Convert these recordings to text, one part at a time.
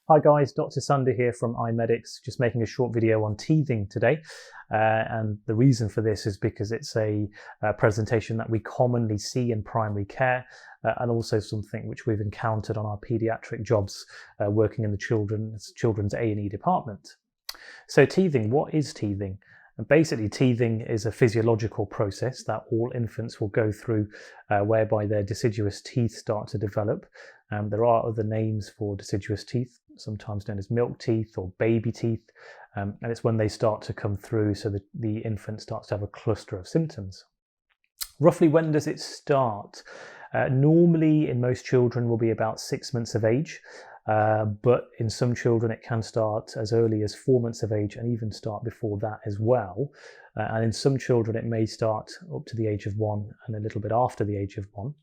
Hi guys, Dr. Sunder here from iMedics, just making a short video on teething today. And the reason for this is because it's a presentation that we commonly see in primary care and also something which we've encountered on our paediatric jobs working in the children's A&E department. So teething, what is teething? And basically, teething is a physiological process that all infants will go through whereby their deciduous teeth start to develop. There are other names for deciduous teeth, sometimes known as milk teeth or baby teeth, and it's when they start to come through so that the infant starts to have a cluster of symptoms. Roughly when does it start? Normally in most children will be about 6 months of age. But in some children it can start as early as 4 months of age and even start before that as well. And in some children it may start up to the age of 1 and a little bit after the age of 1.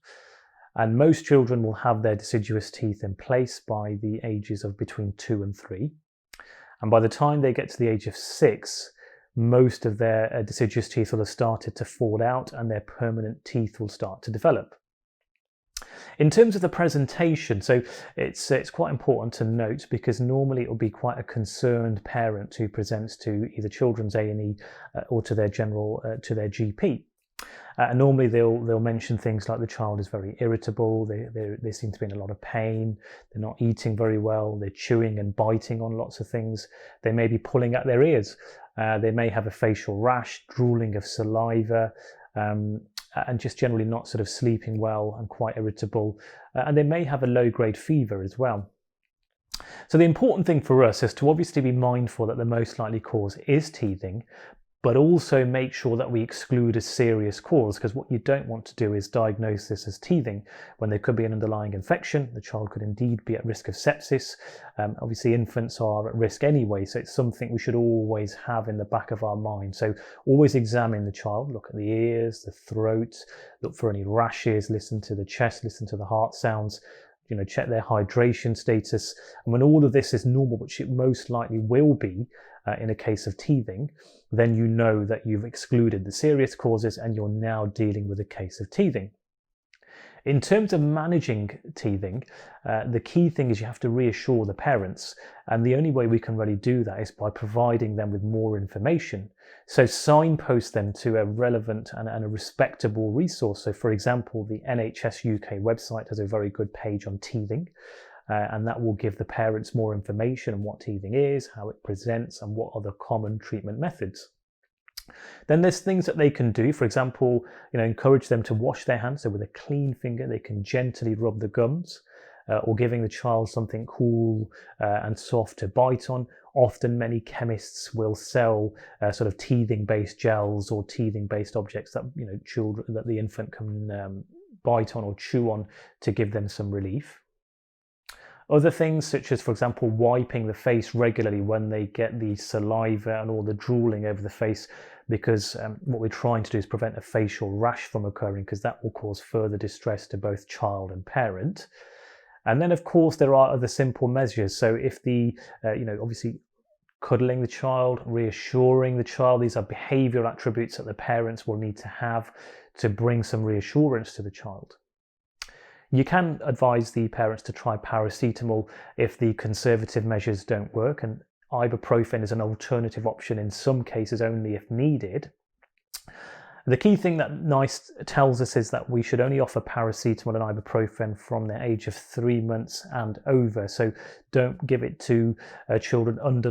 And most children will have their deciduous teeth in place by the ages of between 2 and 3. And by the time they get to the age of 6, most of their deciduous teeth will have started to fall out and their permanent teeth will start to develop. In terms of the presentation, so it's quite important to note because normally it will be quite a concerned parent who presents to either children's A&E or to their GP. Normally they'll mention things like the child is very irritable, they seem to be in a lot of pain, they're not eating very well, they're chewing and biting on lots of things, they may be pulling at their ears, they may have a facial rash, drooling of saliva, and just generally not sort of sleeping well and quite irritable, and they may have a low-grade fever as well. So the important thing for us is to obviously be mindful that the most likely cause is teething, but also make sure that we exclude a serious cause, because what you don't want to do is diagnose this as teething when there could be an underlying infection. The child could indeed be at risk of sepsis. Obviously infants are at risk anyway, so it's something we should always have in the back of our mind. So always examine the child, look at the ears, the throat, look for any rashes, listen to the chest, listen to the heart sounds, check their hydration status. And when all of this is normal, which it most likely will be in a case of teething, then you know that you've excluded the serious causes and you're now dealing with a case of teething. In terms of managing teething, the key thing is you have to reassure the parents, and the only way we can really do that is by providing them with more information. So signpost them to a relevant and a respectable resource. So for example, the NHS UK website has a very good page on teething, and that will give the parents more information on what teething is, how it presents, and what are the common treatment methods. Then there's things that they can do. For example, encourage them to wash their hands. So with a clean finger, they can gently rub the gums, or giving the child something cool and soft to bite on. Often many chemists will sell sort of teething-based gels or teething-based objects that that the infant can bite on or chew on to give them some relief. Other things such as, for example, wiping the face regularly when they get the saliva and all the drooling over the face, because what we're trying to do is prevent a facial rash from occurring, because that will cause further distress to both child and parent. And then, of course, there are other simple measures. So if obviously cuddling the child, reassuring the child, these are behavioural attributes that the parents will need to have to bring some reassurance to the child. You can advise the parents to try paracetamol if the conservative measures don't work, and ibuprofen is an alternative option in some cases only if needed. The key thing that NICE tells us is that we should only offer paracetamol and ibuprofen from the age of 3 months and over. So don't give it to children under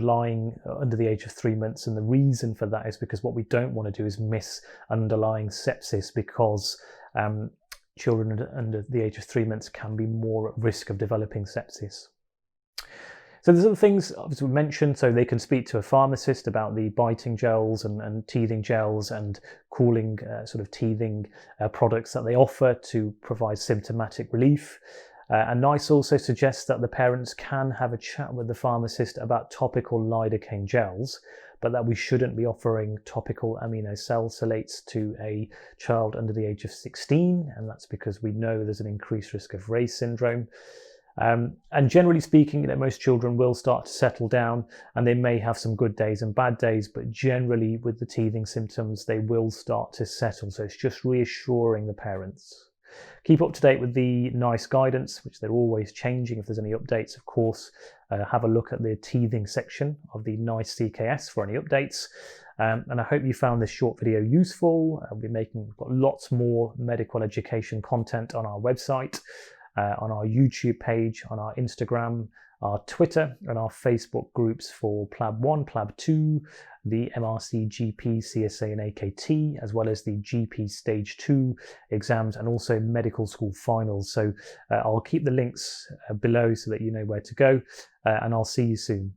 the age of 3 months. And the reason for that is because what we don't want to do is miss underlying sepsis, because children under the age of 3 months can be more at risk of developing sepsis. So there's other things obviously we mentioned, so they can speak to a pharmacist about the biting gels and teething gels and cooling sort of teething products that they offer to provide symptomatic relief. And NICE also suggests that the parents can have a chat with the pharmacist about topical lidocaine gels, but that we shouldn't be offering topical aminosalicylates to a child under the age of 16, and that's because we know there's an increased risk of Ray's syndrome. And generally speaking, most children will start to settle down, and they may have some good days and bad days, but generally with the teething symptoms, they will start to settle. So it's just reassuring the parents. Keep up to date with the NICE guidance, which they're always changing. If there's any updates, of course, have a look at the teething section of the NICE CKS for any updates. And I hope you found this short video useful. We've got lots more medical education content on our website, on our YouTube page, on our Instagram, our Twitter and our Facebook groups for PLAB 1, PLAB 2, the MRC GP, CSA and AKT, as well as the GP Stage 2 exams and also medical school finals. So I'll keep the links below so that you know where to go, and I'll see you soon.